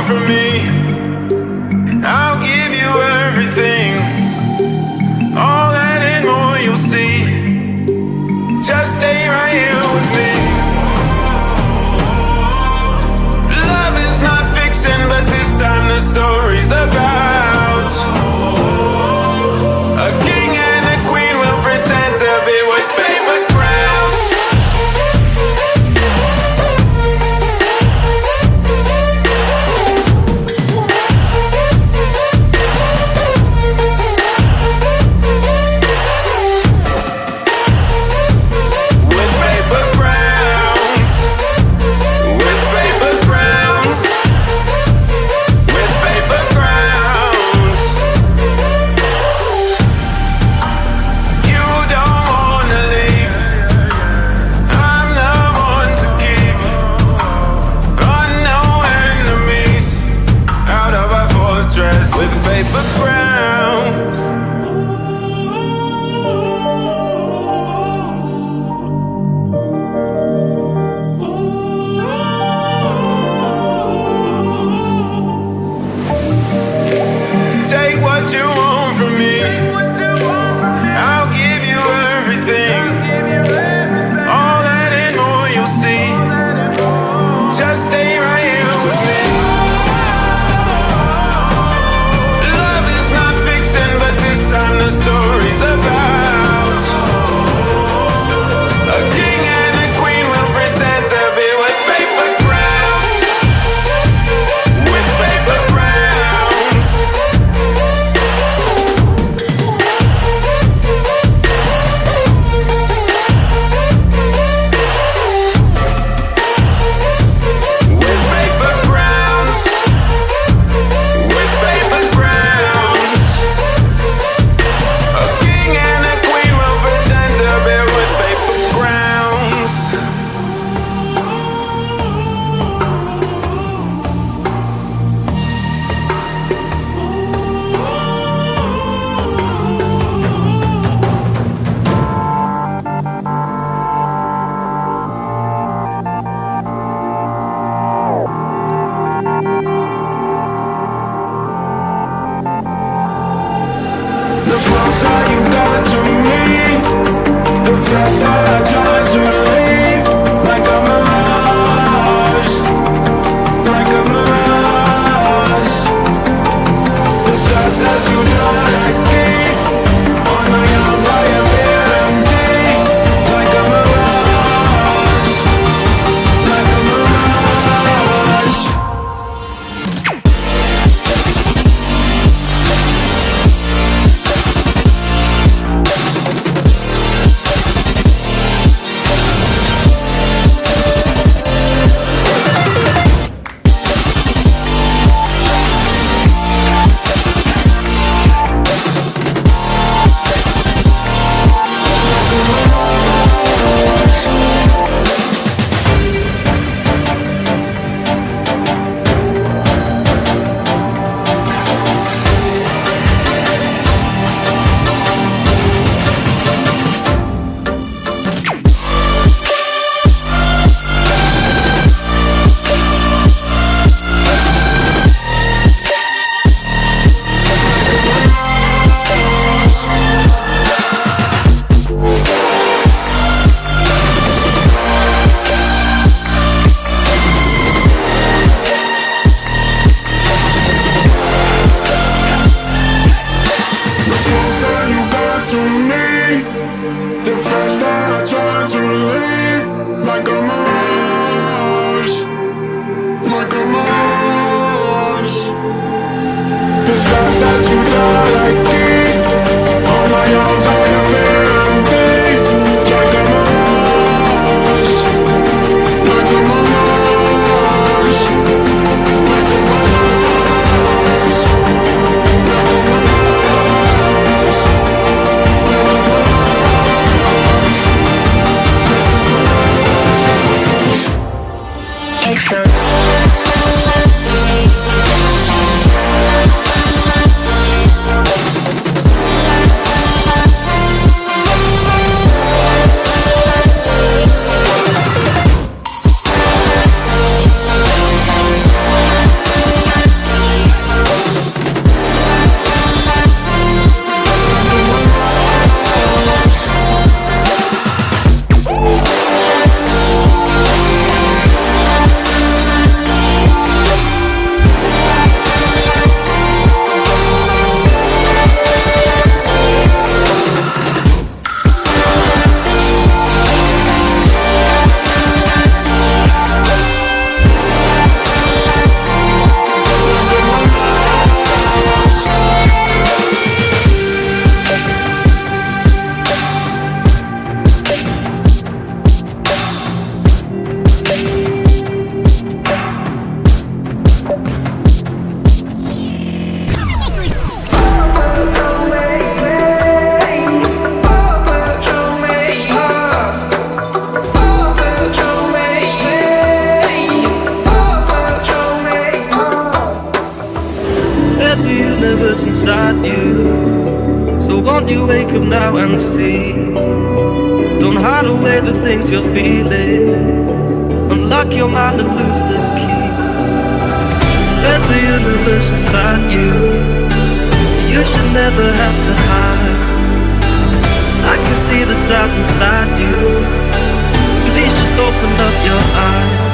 from me. I'll give you everything, all that and more you'll see. Just stay right here with me. Love is not fiction, but this time the story's about a king and a queen will pretend to be with paper crowns. you. So won't you wake up now and see? Don't hide away the things you're feeling. Unlock your mind and lose the key. There's a universe inside you. You should never have to hide. I can see the stars inside you. Please just open up your eyes.